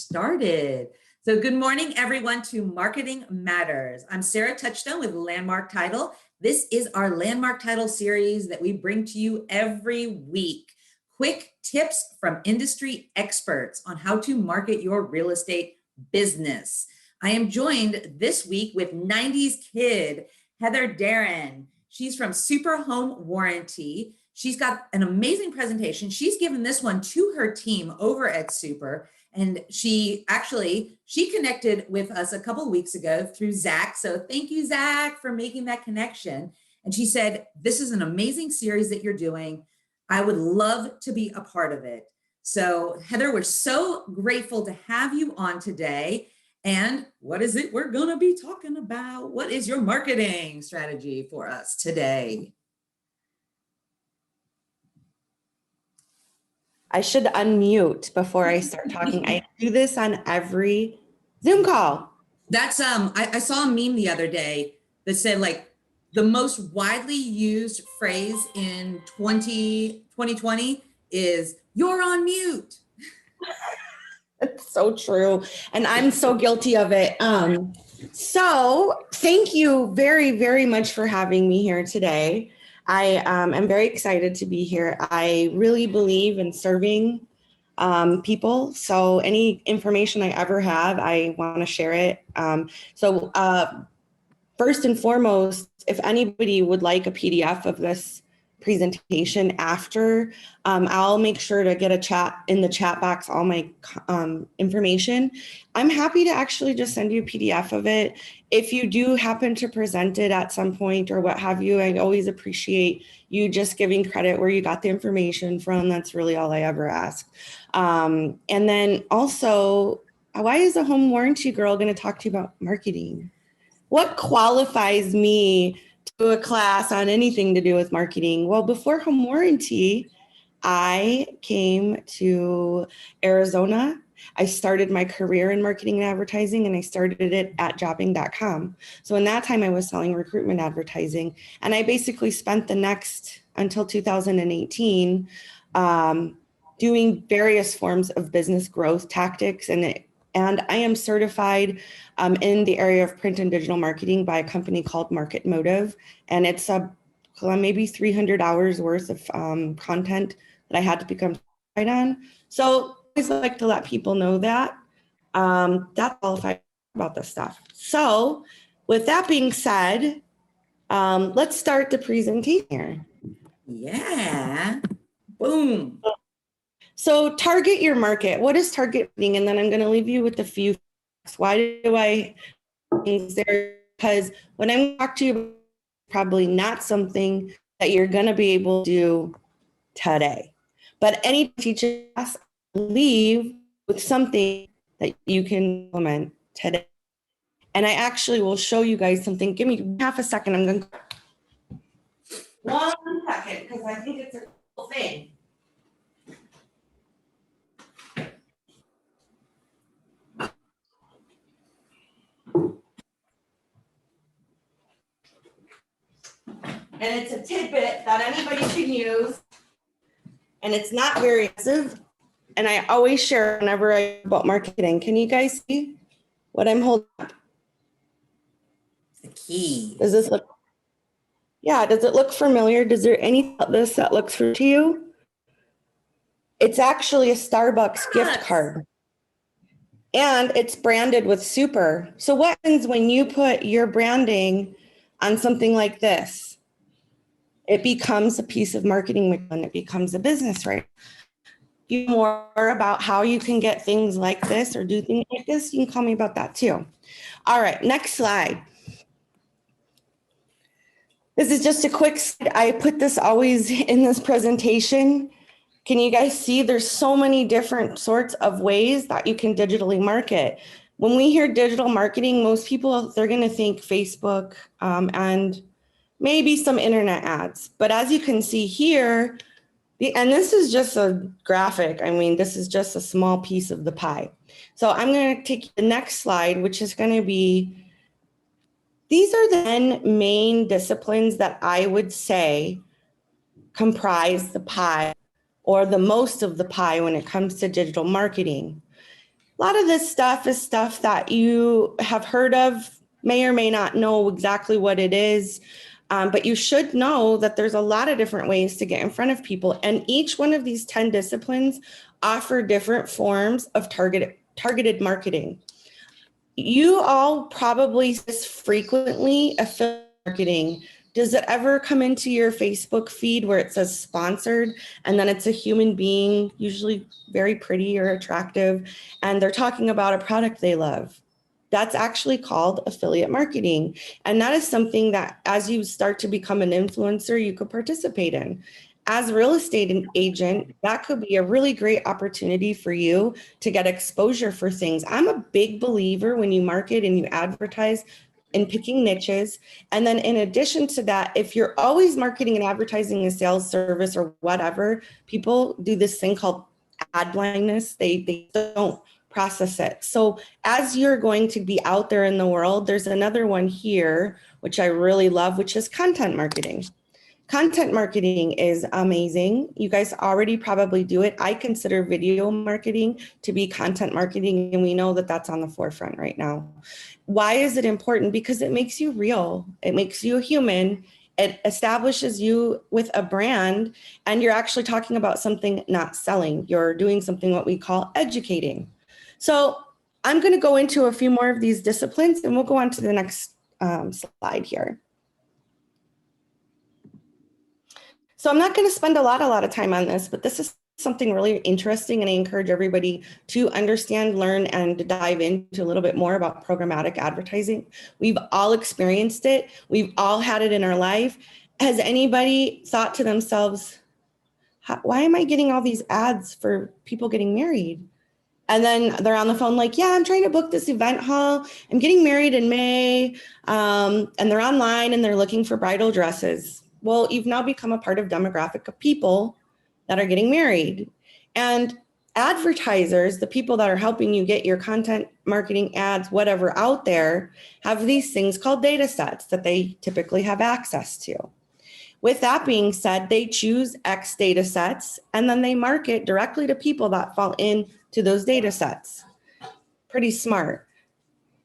started. So good morning, everyone, to Marketing Matters. I'm Sarah Touchstone with Landmark Title. This is our Landmark Title series that we bring to you every week. Quick tips from industry experts on how to market your real estate business. I am joined this week with 90s kid, Heather Darin. She's from Super Home Warranty. She's got an amazing presentation. She's given this one to her team over at Super. And she connected with us a couple of weeks ago through Zach. So thank you, Zach, for making that connection. And she said, this is an amazing series that you're doing. I would love to be a part of it. So Heather, we're so grateful to have you on today. And what is it we're gonna be talking about? What is your marketing strategy for us today? I should unmute before I start talking. I do this on every Zoom call. That's I saw a meme the other day that said like the most widely used phrase in 2020 is "you're on mute." It's so true. And I'm so guilty of it. So thank you very, very much for having me here today. I am very excited to be here. I really believe in serving people. So any information I ever have, I want to share it. First and foremost, if anybody would like a PDF of this presentation after, I'll make sure to get a chat in the chat box, all my information. I'm happy to actually just send you a PDF of it. If you do happen to present it at some point or what have you, I always appreciate you just giving credit where you got the information from. That's really all I ever ask. And then also, why is a home warranty girl going to talk to you about marketing? What qualifies me to a class on anything to do with marketing? Well, before home warranty, I came to Arizona. I started my career in marketing and advertising, and I started it at jobbing.com. So in that time, I was selling recruitment advertising, and I basically spent the next until 2018 doing various forms of business growth tactics, and I am certified in the area of print and digital marketing by a company called Market Motive. And it's maybe 300 hours worth of content that I had to become certified on. So I always like to let people know that. That's all about this stuff. So with that being said, let's start the presentation here. Yeah, boom. So target your market. What is targeting? And then I'm going to leave you with a few facts. Why do I things there? Because when I'm talking to you, probably not something that you're going to be able to do today. But any teacher class, leave with something that you can implement today. And I actually will show you guys something. Give me half a second. I'm going to 1 second because I think it's a cool thing. And it's a tidbit that anybody can use. And it's not very expensive. And I always share whenever I talk about marketing. Can you guys see what I'm holding up? The key. Does this look? Yeah, does it look familiar? Does there anything about this that looks familiar to you? It's actually a Starbucks gift card. And it's branded with Super. So what happens when you put your branding on something like this? It becomes a piece of marketing and it becomes a business, right? If you know more about how you can get things like this or do things like this, you can call me about that too. All right, next slide. This is just a quick slide. I put this always in this presentation. Can you guys see there's so many different sorts of ways that you can digitally market? When we hear digital marketing, most people, they're going to think Facebook and maybe some internet ads. But as you can see here, and this is just a graphic. I mean, this is just a small piece of the pie. So I'm going to take the next slide, which is going to be, these are the 10 main disciplines that I would say comprise the pie or the most of the pie when it comes to digital marketing. A lot of this stuff is stuff that you have heard of, may or may not know exactly what it is. But you should know that there's a lot of different ways to get in front of people. And each one of these 10 disciplines offer different forms of targeted marketing. You all probably see frequently affiliate marketing. Does it ever come into your Facebook feed where it says sponsored and then it's a human being, usually very pretty or attractive, and they're talking about a product they love? That's actually called affiliate marketing. And that is something that as you start to become an influencer, you could participate in. As a real estate agent, that could be a really great opportunity for you to get exposure for things. I'm a big believer when you market and you advertise in picking niches. And then in addition to that, if you're always marketing and advertising a sales service or whatever, people do this thing called ad blindness. They don't process it. So as you're going to be out there in the world, there's another one here, which I really love, which is content marketing. Content marketing is amazing. You guys already probably do it. I consider video marketing to be content marketing, and we know that that's on the forefront right now. Why is it important? Because it makes you real. It makes you a human. It establishes you with a brand, and you're actually talking about something, not selling. You're doing something what we call educating. So I'm going to go into a few more of these disciplines, and we'll go on to the next slide here. So I'm not going to spend a lot of time on this, but this is something really interesting, and I encourage everybody to understand, learn, and dive into a little bit more about programmatic advertising. We've all experienced it. We've all had it in our life. Has anybody thought to themselves, why am I getting all these ads for people getting married? And then they're on the phone like, yeah, I'm trying to book this event hall. I'm getting married in May. And they're online and they're looking for bridal dresses. Well, you've now become a part of demographic of people that are getting married. And advertisers, the people that are helping you get your content marketing ads, whatever out there, have these things called data sets that they typically have access to. With that being said, they choose X data sets and then they market directly to people that fall into those data sets. Pretty smart.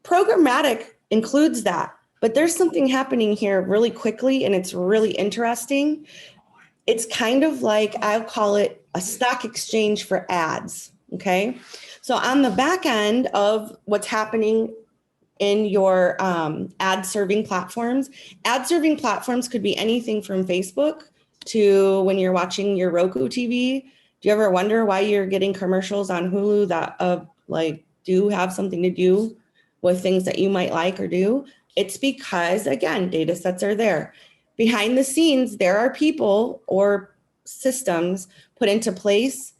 Programmatic includes that, but there's something happening here really quickly and it's really interesting. It's kind of like, I'll call it a stock exchange for ads, okay? So on the back end of what's happening in your ad serving platforms could be anything from Facebook to when you're watching your Roku TV. Do you ever wonder why you're getting commercials on Hulu that do have something to do with things that you might like or do? It's because, again, data sets are there. Behind the scenes, there are people or systems put into place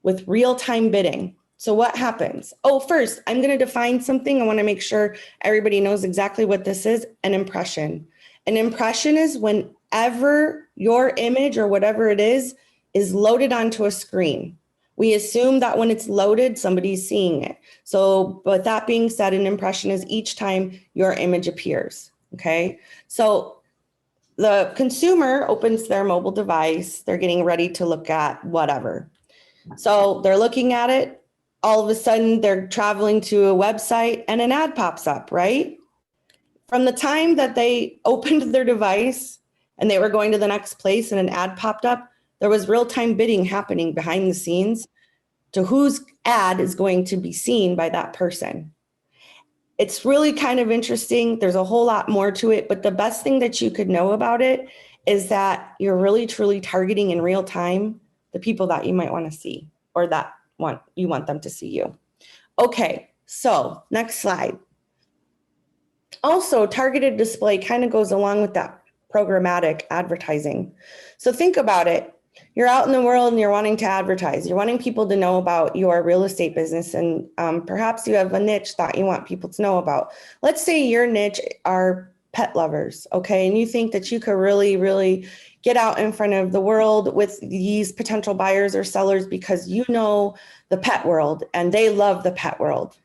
with real-time bidding. So what happens? Oh, first, I'm going to define something. I want to make sure everybody knows exactly what this is, an impression. An impression is whenever your image or whatever it is loaded onto a screen. We assume that when it's loaded, somebody's seeing it. So, but that being said, an impression is each time your image appears, okay? So the consumer opens their mobile device, they're getting ready to look at whatever. So they're looking at it. All of a sudden they're traveling to a website and an ad pops up, right? From the time that they opened their device and they were going to the next place and an ad popped up, there was real-time bidding happening behind the scenes to whose ad is going to be seen by that person. It's really kind of interesting. There's a whole lot more to it, but the best thing that you could know about it is that you're really truly targeting in real time the people that you might want to see or that you want them to see you. Okay, so next slide. Also, targeted display kind of goes along with that programmatic advertising. So think about it. You're out in the world and you're wanting to advertise. You're wanting people to know about your real estate business, and perhaps you have a niche that you want people to know about. Let's say your niche are pet lovers, okay? And you think that you could really, really get out in front of the world with these potential buyers or sellers because you know the pet world and they love the pet world.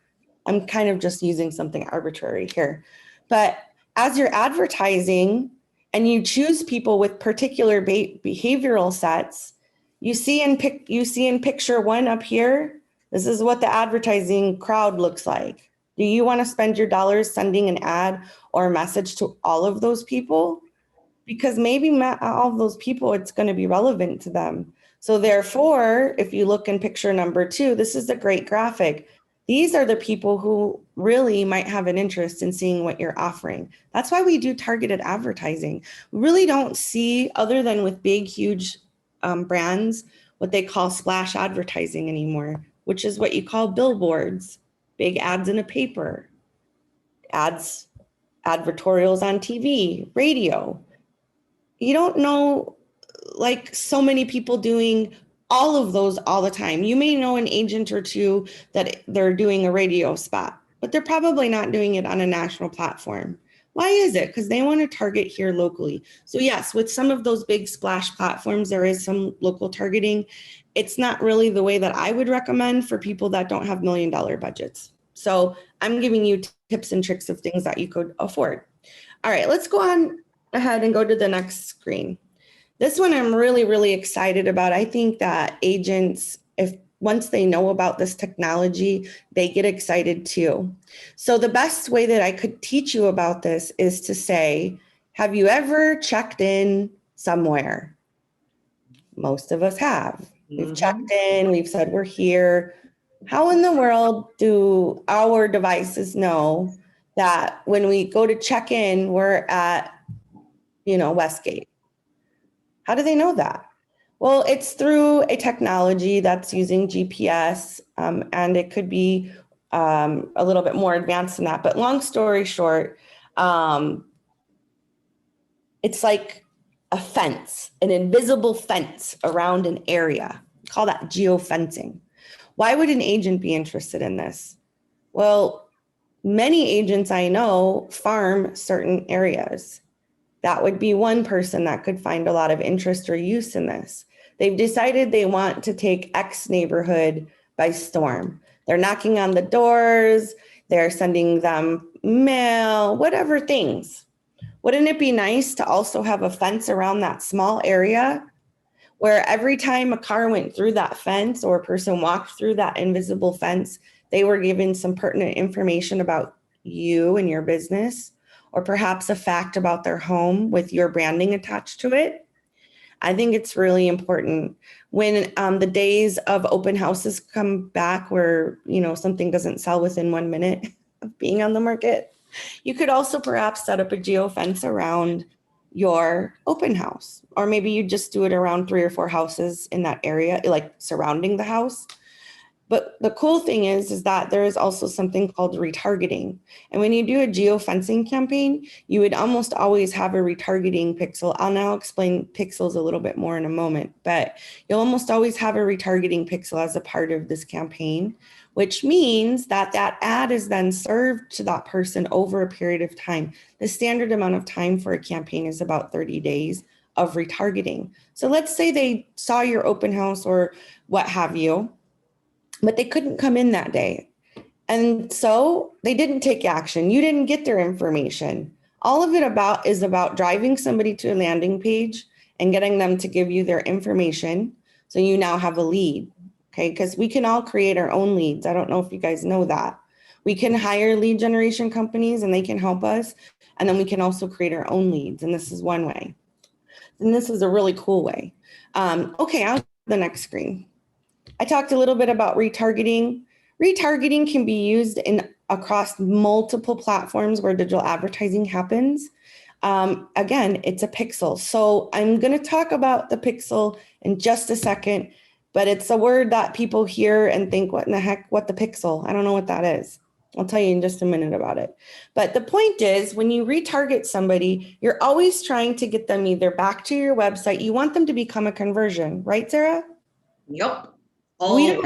I'm kind of just using something arbitrary here. But as you're advertising and you choose people with particular behavioral sets, you see in picture one up here, This is what the advertising crowd looks like. Do you want to spend your dollars sending an ad or a message to all of those people? Because maybe not all of those people, it's going to be relevant to them. So therefore, if you look in picture number 2, this is a great graphic. These are the people who really might have an interest in seeing what you're offering. That's why we do targeted advertising. We really don't see, other than with big, huge brands, what they call splash advertising anymore, which is what you call billboards, big ads in a paper, ads, advertorials on TV, radio. You don't know like so many people doing all of those all the time. You may know an agent or two that they're doing a radio spot, but they're probably not doing it on a national platform. Why is it? Because they want to target here locally. So yes, with some of those big splash platforms, there is some local targeting. It's not really the way that I would recommend for people that don't have $1 million budgets. So I'm giving you tips and tricks of things that you could afford. All right, let's go on ahead and go to the next screen. This one I'm really, really excited about. I think that agents, if once they know about this technology, they get excited too. So the best way that I could teach you about this is to say, have you ever checked in somewhere? Most of us have. We've checked in, we've said we're here. How in the world do our devices know that when we go to check in, we're at, Westgate? How do they know that? Well, it's through a technology that's using GPS, and it could be a little bit more advanced than that. But long story short, it's like a fence, an invisible fence around an area. Call that geofencing. Why would an agent be interested in this? Well, many agents I know farm certain areas. That would be one person that could find a lot of interest or use in this. They've decided they want to take X neighborhood by storm. They're knocking on the doors, they're sending them mail, whatever things. Wouldn't it be nice to also have a fence around that small area where every time a car went through that fence or a person walked through that invisible fence, they were given some pertinent information about you and your business, or perhaps a fact about their home with your branding attached to it? I think it's really important when the days of open houses come back where, something doesn't sell within 1 minute of being on the market. You could also perhaps set up a geofence around your open house, or maybe you just do it around 3 or 4 houses in that area, like surrounding the house. But the cool thing is that there is also something called retargeting. And when you do a geofencing campaign, you would almost always have a retargeting pixel. I'll now explain pixels a little bit more in a moment, but you'll almost always have a retargeting pixel as a part of this campaign, which means that that ad is then served to that person over a period of time. The standard amount of time for a campaign is about 30 days of retargeting. So let's say they saw your open house or what have you, but they couldn't come in that day. And so they didn't take action. You didn't get their information. All of it is about driving somebody to a landing page and getting them to give you their information. So you now have a lead, okay? Because we can all create our own leads. I don't know if you guys know that. We can hire lead generation companies and they can help us. And then we can also create our own leads. And this is one way. And this is a really cool way. Okay, I'll go to the next screen. I talked a little bit about retargeting. Retargeting can be used across multiple platforms where digital advertising happens. Again, it's a pixel. So I'm going to talk about the pixel in just a second, but it's a word that people hear and think, what in the heck, what the pixel? I don't know what that is. I'll tell you in just a minute about it. But the point is, when you retarget somebody, you're always trying to get them either back to your website. You want them to become a conversion, right, Sarah? Yep. Always.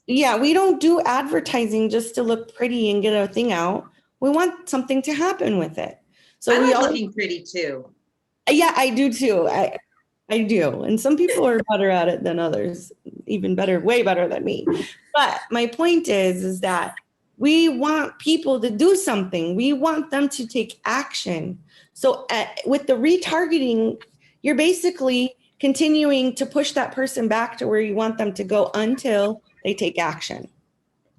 We don't do advertising just to look pretty and get a thing out. We want something to happen with it. So I like looking pretty too. Yeah, I do too. I do. And some people are better at it than others, even better, way better than me. But my point is that we want people to do something. We want them to take action. So with the retargeting, you're basically continuing to push that person back to where you want them to go until they take action.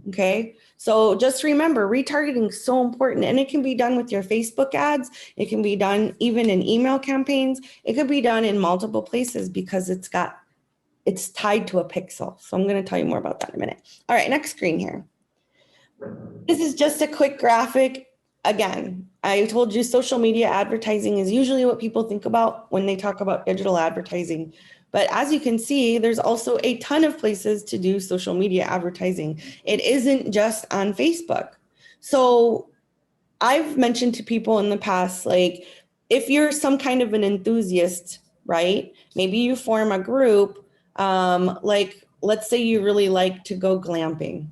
Okay. So just remember, retargeting is so important, and it can be done with your Facebook ads. It can be done even in email campaigns. It could be done in multiple places because it's tied to a pixel. So I'm going to tell you more about that in a minute. All right, next screen here. This is just a quick graphic. Again, I told you social media advertising is usually what people think about when they talk about digital advertising. But as you can see, there's also a ton of places to do social media advertising. It isn't just on Facebook. So I've mentioned to people in the past, like, if you're some kind of an enthusiast, right? Maybe you form a group, like, let's say you really like to go glamping.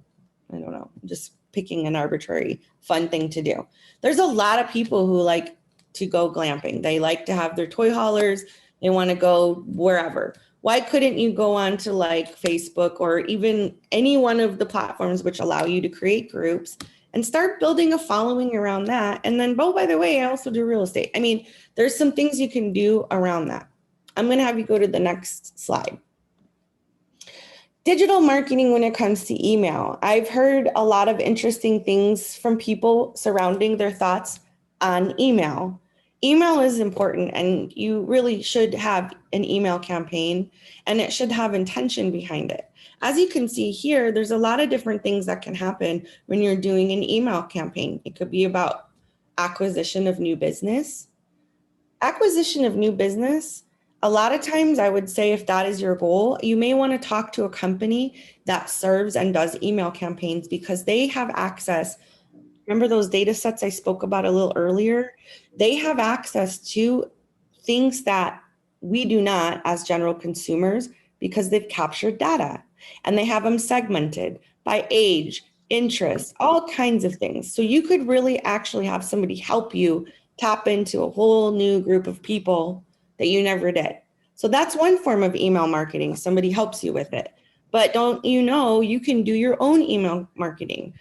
I don't know, just picking an arbitrary fun thing to do. There's a lot of people who like to go glamping. They like to have their toy haulers. They want to go wherever. Why couldn't you go on to like Facebook or even any one of the platforms which allow you to create groups and start building a following around that? And then, oh, by the way, I also do real estate. I mean, there's some things you can do around that. I'm going to have you go to the next slide. Digital marketing when it comes to email. I've heard a lot of interesting things from people surrounding their thoughts on email. Email is important, and you really should have an email campaign, and it should have intention behind it. As you can see here, there's a lot of different things that can happen when you're doing an email campaign. It could be about acquisition of new business. Acquisition of new business, a lot of times I would say if that is your goal, you may want to talk to a company that serves and does email campaigns because they have access. Remember those data sets I spoke about a little earlier? They have access to things that we do not as general consumers because they've captured data and they have them segmented by age, interest, all kinds of things. So you could really actually have somebody help you tap into a whole new group of people that you never did. So that's one form of email marketing. Somebody helps you with it. But don't you know, you can do your own email marketing.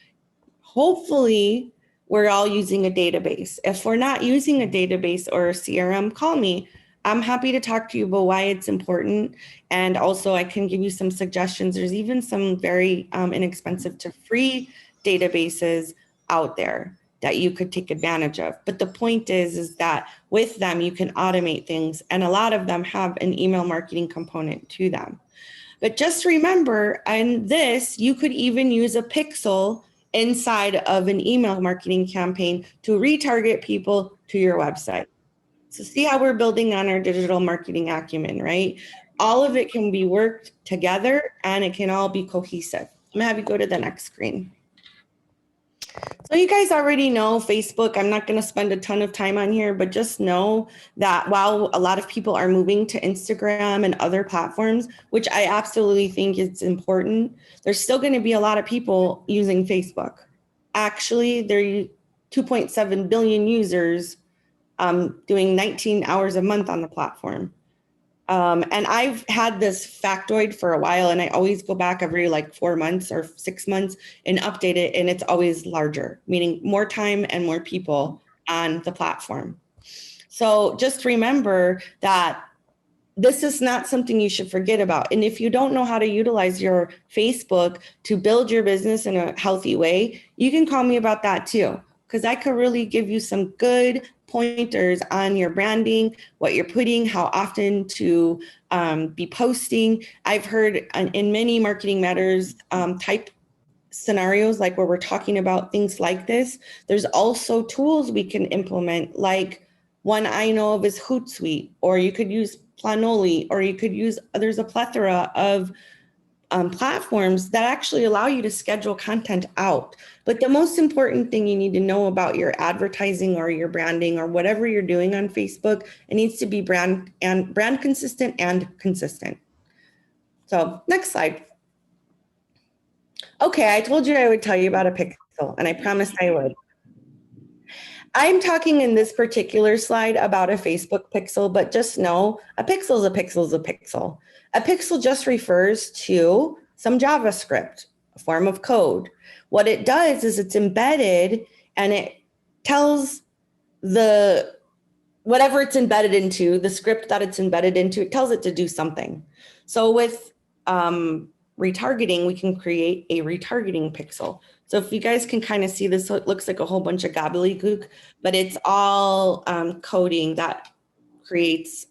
Hopefully, we're all using a database. If we're not using a database or a CRM, call me. I'm happy to talk to you about why it's important. And also, I can give you some suggestions. There's even some very inexpensive to free databases out there that you could take advantage of. But the point is that with them, you can automate things. And a lot of them have an email marketing component to them. But just remember, on this, you could even use a pixel inside of an email marketing campaign to retarget people to your website. So see how we're building on our digital marketing acumen, right? All of it can be worked together and it can all be cohesive. I'm gonna have you go to the next screen. So you guys already know Facebook. I'm not going to spend a ton of time on here, but just know that while a lot of people are moving to Instagram and other platforms, which I absolutely think is important, there's still going to be a lot of people using Facebook. Actually, there are 2.7 billion users doing 19 hours a month on the platform. And I've had this factoid for a while, and I always go back every like 4 months or 6 months and update it. And it's always larger, meaning more time and more people on the platform. So just remember that this is not something you should forget about. And if you don't know how to utilize your Facebook to build your business in a healthy way, you can call me about that too, because I could really give you some good pointers on your branding, what you're putting, how often to be posting. I've heard in many marketing matters type scenarios, like where we're talking about things like this, there's also tools we can implement. Like one I know of is Hootsuite, or you could use Planoli, or you could use, there's a plethora of platforms that actually allow you to schedule content out. But the most important thing you need to know about your advertising or your branding or whatever you're doing on Facebook, it needs to be brand consistent and consistent. So next slide. Okay, I told you I would tell you about a pixel, and I promised I would. I'm talking in this particular slide about a Facebook pixel, but just know a pixel is a pixel is a pixel. A pixel just refers to some JavaScript, a form of code. What it does is it's embedded and it tells the whatever it's embedded into, the script that it's embedded into, it tells it to do something. So with retargeting, we can create a retargeting pixel. So if you guys can kind of see this, so it looks like a whole bunch of gobbledygook, but it's all coding that creates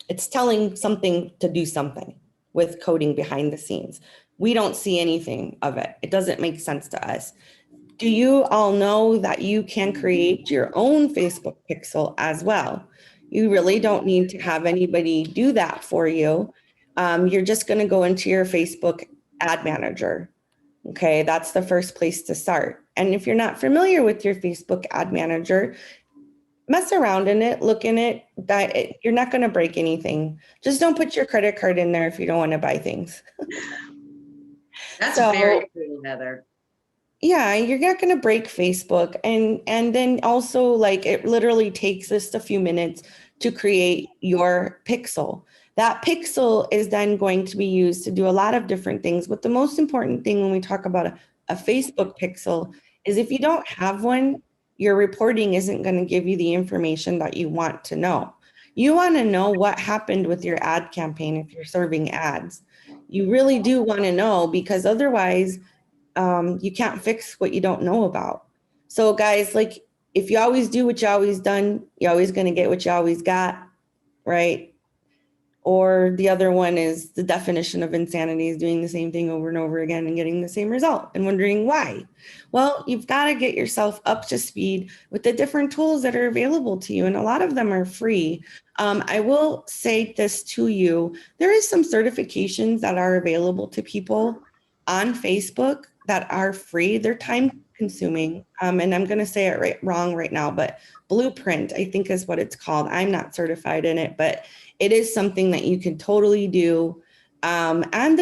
it's telling something to do something with coding behind the scenes. We don't see anything of it. It doesn't make sense to us. Do you all know that you can create your own Facebook pixel as well? You really don't need to have anybody do that for you. You're just going to go into your Facebook ad manager. Okay, that's the first place to start. And if you're not familiar with your Facebook ad manager, mess around in it, look in it. You're not going to break anything. Just don't put your credit card in there if you don't want to buy things. That's very cool, Heather. Yeah, you're not going to break Facebook. And then also, like, it literally takes just a few minutes to create your pixel. That pixel is then going to be used to do a lot of different things. But the most important thing when we talk about a Facebook pixel is if you don't have one, your reporting isn't going to give you the information that you want to know. You want to know what happened with your ad campaign if you're serving ads. You really do want to know, because otherwise, you can't fix what you don't know about. So guys, like, if you always do what you always done, you're always going to get what you always got, right? Or the other one is the definition of insanity is doing the same thing over and over again and getting the same result and wondering why. Well, you've got to get yourself up to speed with the different tools that are available to you. And a lot of them are free. I will say this to you. There is some certifications that are available to people on Facebook that are free. They're time consuming. And I'm going to say it wrong right now, but Blueprint, I think is what it's called. I'm not certified in it, but it is something that you can totally do. And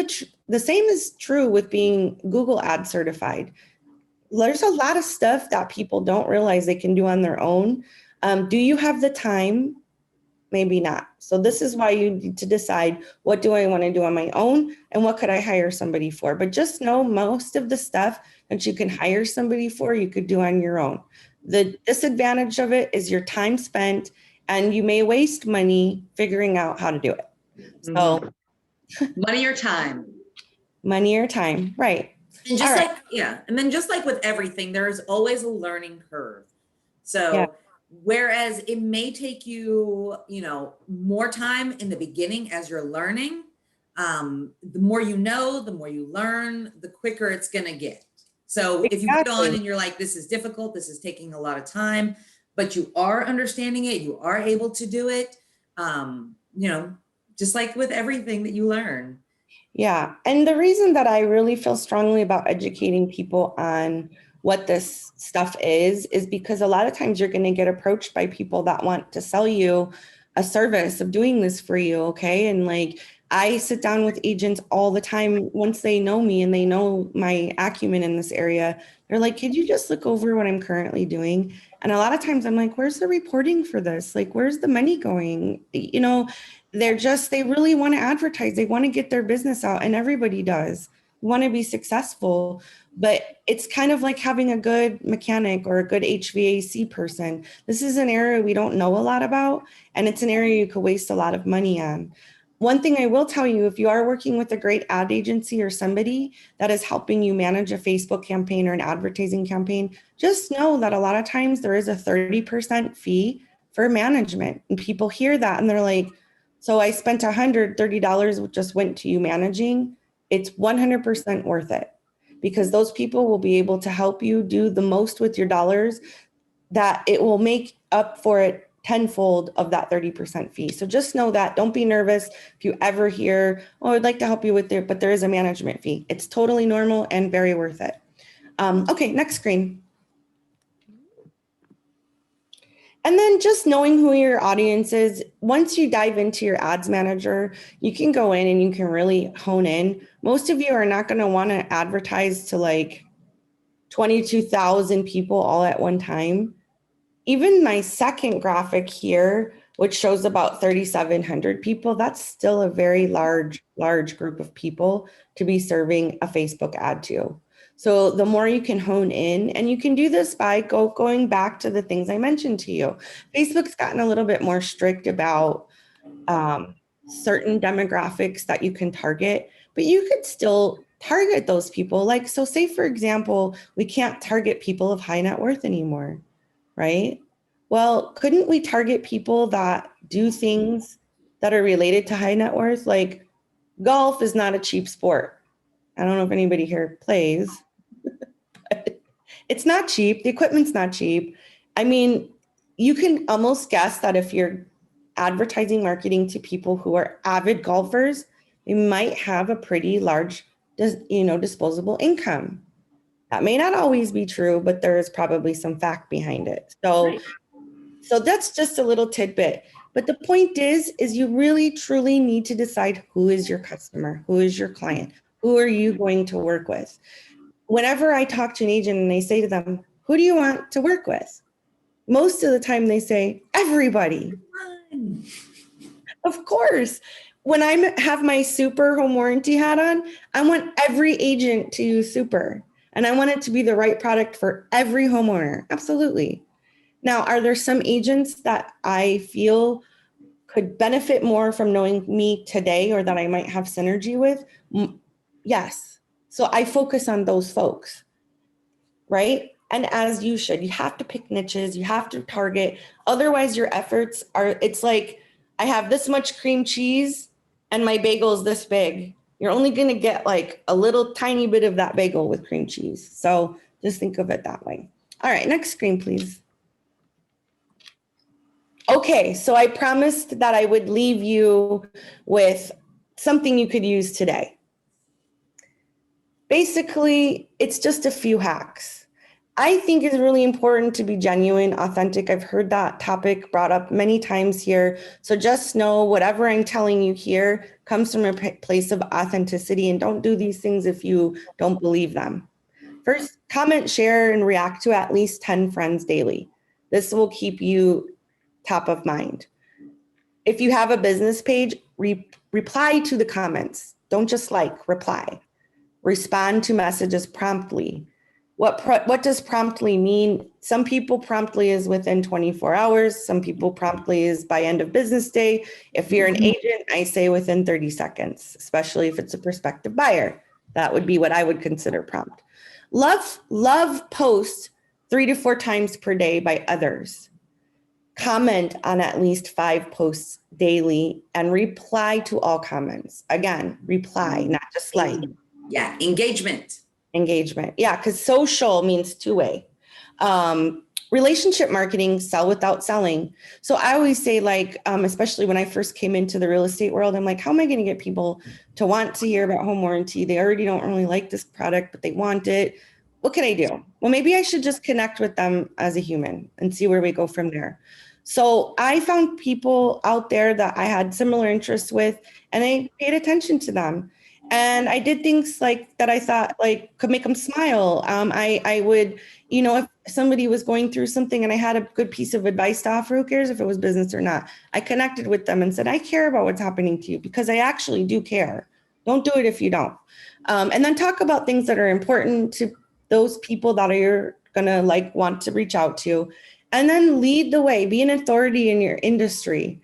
the same is true with being Google Ad certified. There's a lot of stuff that people don't realize they can do on their own. Do you have the time? Maybe not. So this is why you need to decide, what do I want to do on my own and what could I hire somebody for? But just know most of the stuff that you can hire somebody for, you could do on your own. The disadvantage of it is your time spent, and you may waste money figuring out how to do it. So money or time. Money or time, right. And just like, yeah. And then just like with everything, there's always a learning curve. So yeah. Whereas it may take you, more time in the beginning as you're learning, the more you know, the more you learn, the quicker it's going to get. So if you get on and you're like, this is difficult, this is taking a lot of time, but you are understanding it, you are able to do it, just like with everything that you learn. Yeah. And the reason that I really feel strongly about educating people on what this stuff is because a lot of times you're going to get approached by people that want to sell you a service of doing this for you. Okay. And like, I sit down with agents all the time. Once they know me and they know my acumen in this area, they're like, could you just look over what I'm currently doing? And a lot of times I'm like, where's the reporting for this? Like, where's the money going? They really want to advertise. They want to get their business out, and everybody does want to be successful, but it's kind of like having a good mechanic or a good HVAC person. This is an area we don't know a lot about, and it's an area you could waste a lot of money on. One thing I will tell you, if you are working with a great ad agency or somebody that is helping you manage a Facebook campaign or an advertising campaign, just know that a lot of times there is a 30% fee for management. And people hear that and they're like, so I spent $130, just went to you managing. It's 100% worth it, because those people will be able to help you do the most with your dollars, that it will make up for it tenfold of that 30% fee. So just know that. Don't be nervous if you ever hear, oh, I'd like to help you with it, but there is a management fee. It's totally normal and very worth it. Okay, next screen. And then just knowing who your audience is, once you dive into your ads manager, you can go in and you can really hone in. Most of you are not going to want to advertise to like 22,000 people all at one time. Even my second graphic here, which shows about 3,700 people, that's still a very large group of people to be serving a Facebook ad to. So the more you can hone in, and you can do this by going back to the things I mentioned to you. Facebook's gotten a little bit more strict about certain demographics that you can target, but you could still target those people. Like, so say, for example, we can't target people of high net worth anymore, right? Well, couldn't we target people that do things that are related to high net worth? Like, golf is not a cheap sport. I don't know if anybody here plays. It's not cheap. The equipment's not cheap. I mean, you can almost guess that if you're advertising marketing to people who are avid golfers, they might have a pretty large, disposable income. That may not always be true, but there is probably some fact behind it. So that's just a little tidbit. But the point is you really truly need to decide who is your customer, who is your client, who are you going to work with? Whenever I talk to an agent and I say to them, who do you want to work with? Most of the time they say, everybody. Of course. When I have my super home warranty hat on, I want every agent to use super. And I want it to be the right product for every homeowner. Absolutely. Now, are there some agents that I feel could benefit more from knowing me today or that I might have synergy with? Yes. So I focus on those folks, right? And as you should, you have to pick niches, you have to target. Otherwise, your efforts are, it's like, I have this much cream cheese and my bagel is this big. You're only going to get like a little tiny bit of that bagel with cream cheese. So just think of it that way. All right, next screen, please. Okay, so I promised that I would leave you with something you could use today. Basically, it's just a few hacks. I think it's really important to be genuine, authentic. I've heard that topic brought up many times here. So just know whatever I'm telling you here comes from a place of authenticity, and don't do these things if you don't believe them. First, comment, share, and react to at least 10 friends daily. This will keep you top of mind. If you have a business page, reply to the comments. Don't just reply. Respond to messages promptly. What does promptly mean? Some people promptly is within 24 hours. Some people promptly is by end of business day. If you're an agent, I say within 30 seconds, especially if it's a prospective buyer. That would be what I would consider prompt. Love post 3 to 4 times per day by others. Comment on at least 5 posts daily and reply to all comments. Again, reply, not just like. Yeah, engagement. Yeah, because social means two-way. Relationship marketing, sell without selling. So I always say, especially when I first came into the real estate world, I'm like, how am I going to get people to want to hear about home warranty? They already don't really like this product, but they want it. What can I do? Well, maybe I should just connect with them as a human and see where we go from there. So I found people out there that I had similar interests with, and I paid attention to them. And I did things that I thought could make them smile. I would, if somebody was going through something and I had a good piece of advice to offer, who cares if it was business or not? I connected with them and said, I care about what's happening to you because I actually do care. Don't do it if you don't. And then talk about things that are important to those people that you're going to want to reach out to. And then lead the way, be an authority in your industry.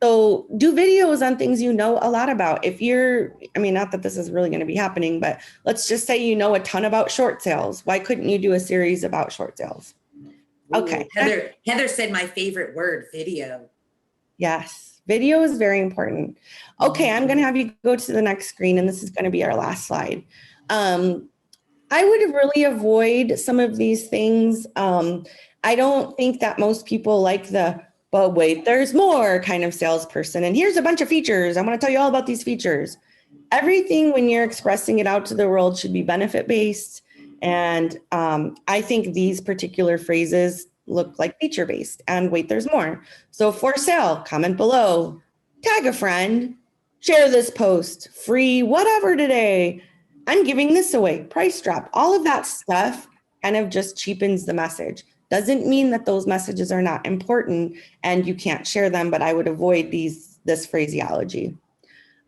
So do videos on things you know a lot about. Not that this is really going to be happening, but let's just say you know a ton about short sales. Why couldn't you do a series about short sales? Okay. Ooh, Heather said my favorite word, video. Yes, video is very important. Okay, I'm going to have you go to the next screen, and this is going to be our last slide. I would really avoid some of these things. I don't think that most people like but wait, there's more kind of salesperson. And here's a bunch of features. I want to tell you all about these features. Everything when you're expressing it out to the world should be benefit-based. And I think these particular phrases look like feature-based. And wait, there's more. So for sale, comment below, tag a friend, share this post, free whatever today. I'm giving this away, price drop. All of that stuff kind of just cheapens the message. Doesn't mean that those messages are not important and you can't share them, but I would avoid this phraseology.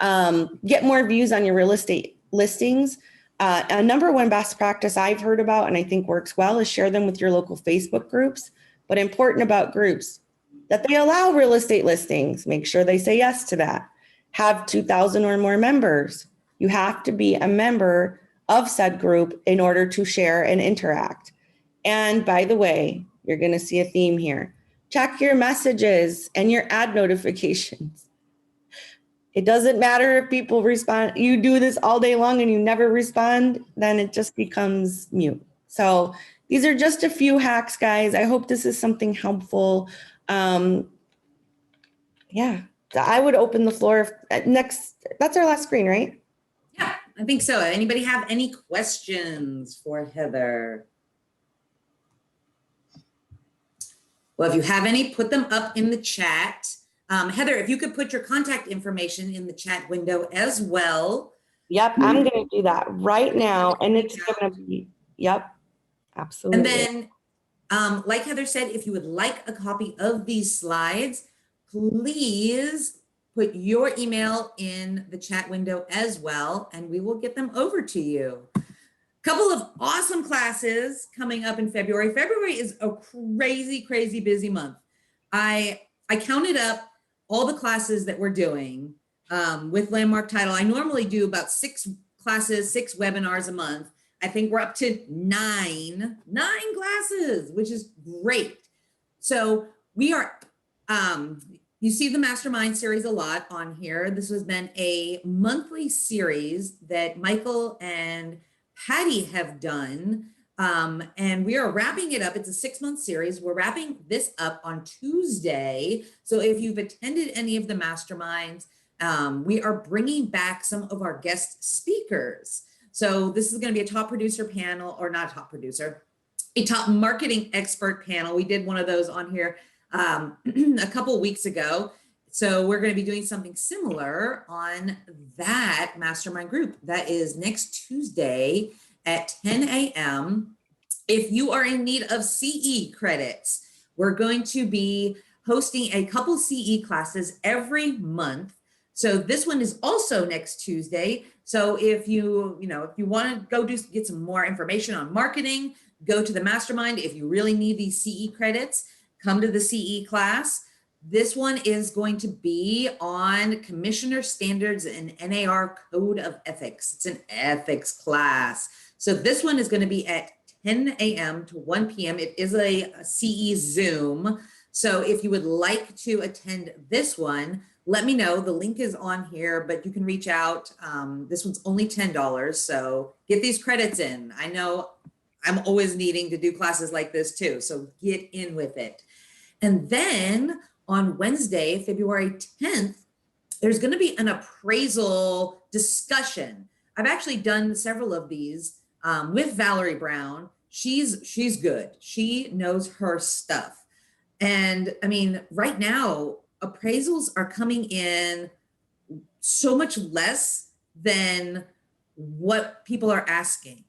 Get more views on your real estate listings. A number one best practice I've heard about and I think works well is share them with your local Facebook groups. But important about groups, that they allow real estate listings. Make sure they say yes to that. have 2,000 or more members. You have to be a member of said group in order to share and interact. And by the way, you're going to see a theme here. Check your messages and your ad notifications. It doesn't matter if people respond. You do this all day long and you never respond, then it just becomes mute. So these are just a few hacks, guys. I hope this is something helpful. Yeah, I would open the floor. Next, that's our last screen, right? Yeah, I think so. Anybody have any questions for Heather? Well, if you have any, put them up in the chat. Heather, if you could put your contact information in the chat window as well. Yep, I'm going to do that right now. And it's going to be, yep, absolutely. And then, like Heather said, if you would like a copy of these slides, please put your email in the chat window as well, and we will get them over to you. Couple of awesome classes coming up in February. February is a crazy, crazy busy month. I counted up all the classes that we're doing with Landmark Title. I normally do about 6 classes, 6 webinars a month. I think we're up to 9 classes, which is great. So we are, you see the Mastermind series a lot on here. This has been a monthly series that Michael and Patty have done. And we are wrapping it up. It's a 6-month series. We're wrapping this up on Tuesday. So if you've attended any of the masterminds, we are bringing back some of our guest speakers. So this is going to be a top producer panel, or not top producer, a top marketing expert panel. We did one of those on here a couple of weeks ago. So we're going to be doing something similar on that mastermind group. That is next Tuesday at 10 a.m. If you are in need of CE credits, we're going to be hosting a couple CE classes every month. So this one is also next Tuesday. So if you want to go get some more information on marketing, go to the mastermind. If you really need these CE credits, come to the CE class. This one is going to be on Commissioner Standards and NAR Code of Ethics. It's an ethics class. So this one is going to be at 10 a.m. to 1 p.m. It is a CE Zoom. So if you would like to attend this one, let me know. The link is on here, but you can reach out. This one's only $10. So get these credits in. I know I'm always needing to do classes like this too. So get in with it. And then on Wednesday, February 10th, there's going to be an appraisal discussion. I've actually done several of these with Valerie Brown. She's good. She knows her stuff. And I mean, right now, appraisals are coming in so much less than what people are asking.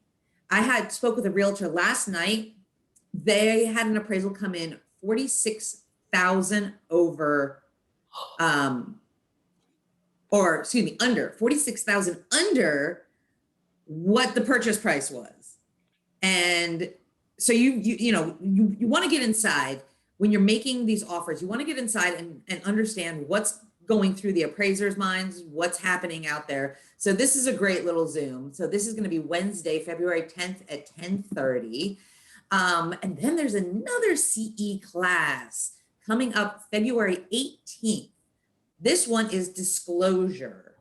I spoke with a realtor last night. They had an appraisal come in 46,000 over, under 46,000 under what the purchase price was. And so you want to get inside when you're making these offers. You want to get inside and understand what's going through the appraiser's minds, what's happening out there. So this is a great little Zoom. So this is going to be Wednesday, February 10th at 10:30. And then there's another CE class coming up February 18th. This one is disclosure.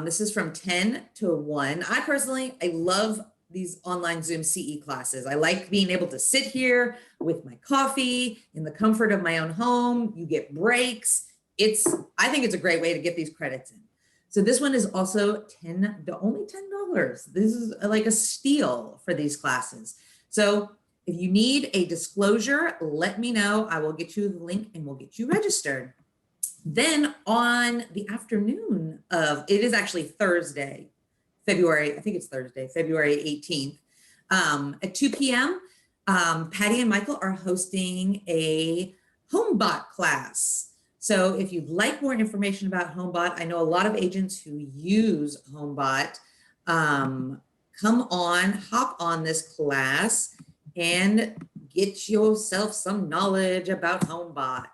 This is from 10 to 1. I love these online Zoom CE classes. I like being able to sit here with my coffee in the comfort of my own home. You get breaks. I think it's a great way to get these credits in. So this one is also only $10. This is like a steal for these classes. So if you need a disclosure, let me know. I will get you the link and we'll get you registered. Then on the afternoon it is actually Thursday, February 18th, at 2 p.m., Patty and Michael are hosting a HomeBot class. So if you'd like more information about HomeBot, I know a lot of agents who use HomeBot. Hop on this class and get yourself some knowledge about HomeBot.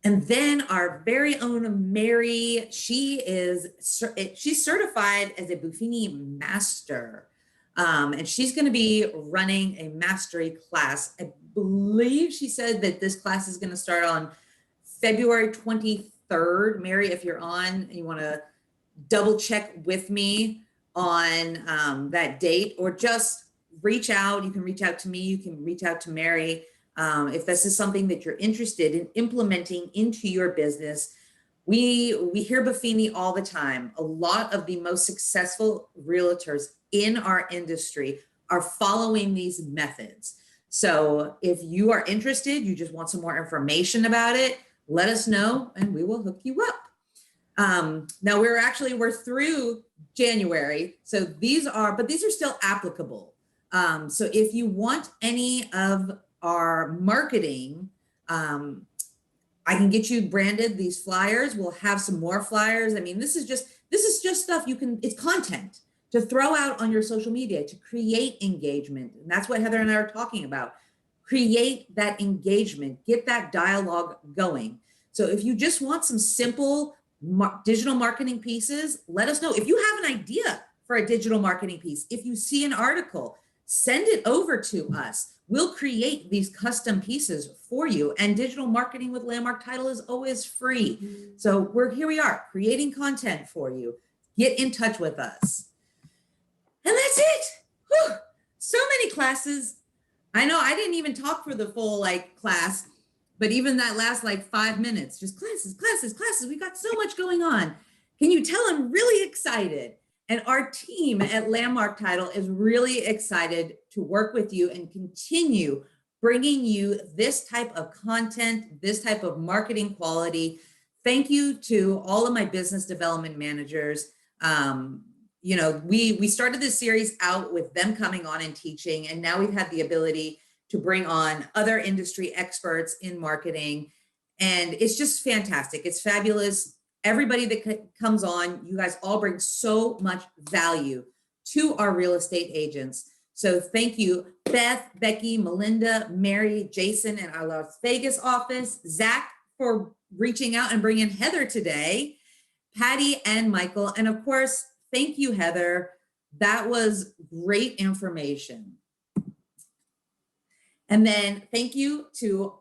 And then our very own Mary, she's certified as a Buffini master. And she's going to be running a mastery class. I believe she said that this class is going to start on February 23rd. Mary, if you're on and you want to double check with me on that date, or just reach out. You can reach out to me. You can reach out to Mary. If this is something that you're interested in implementing into your business. We hear Buffini all the time. A lot of the most successful realtors in our industry are following these methods. So if you are interested, you just want some more information about it, let us know and we will hook you up. Now we're through January. So these are still applicable. So if you want any of our marketing, I can get you branded these flyers. We'll have some more flyers. I mean, this is just stuff it's content to throw out on your social media to create engagement. And that's what Heather and I are talking about. Create that engagement, get that dialogue going. So if you just want some simple digital marketing pieces, let us know. If you have an idea for a digital marketing piece, if you see an article, send it over to us. We'll create these custom pieces for you. And digital marketing with Landmark Title is always free. So we are creating content for you. Get in touch with us. And that's it. Whew. So many classes. I know I didn't even talk for the full class, but even that last 5 minutes, just classes. We got so much going on. Can you tell I'm really excited? And our team at Landmark Title is really excited to work with you and continue bringing you this type of content, this type of marketing quality. Thank you to all of my business development managers. We started this series out with them coming on and teaching, and now we've had the ability to bring on other industry experts in marketing. And it's just fantastic. It's fabulous. Everybody that comes on, you guys all bring so much value to our real estate agents. So thank you, Beth, Becky, Melinda, Mary, Jason, and our Las Vegas office, Zach for reaching out and bringing Heather today, Patty and Michael. And of course, thank you, Heather. That was great information. And then thank you to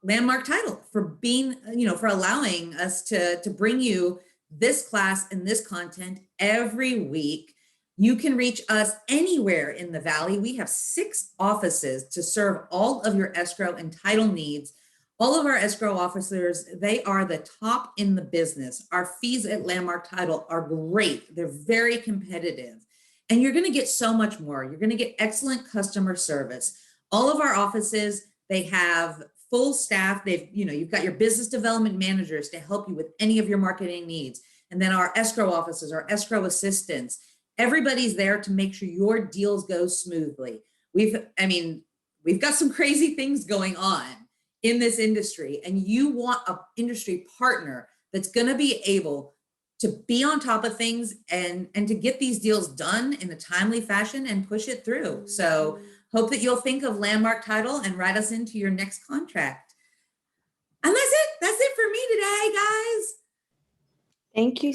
Landmark Title for being, for allowing us to bring you this class and this content every week. You can reach us anywhere in the Valley. We have 6 offices to serve all of your escrow and title needs. All of our escrow officers, they are the top in the business. Our fees at Landmark Title are great. They're very competitive. And you're going to get so much more. You're going to get excellent customer service. All of our offices, they have full staff. You've got your business development managers to help you with any of your marketing needs. And then our escrow officers, our escrow assistants, everybody's there to make sure your deals go smoothly. We've got some crazy things going on in this industry, and you want an industry partner that's going to be able to be on top of things and to get these deals done in a timely fashion and push it through. So hope that you'll think of Landmark Title and write us into your next contract. And that's it. That's it for me today, guys. Thank you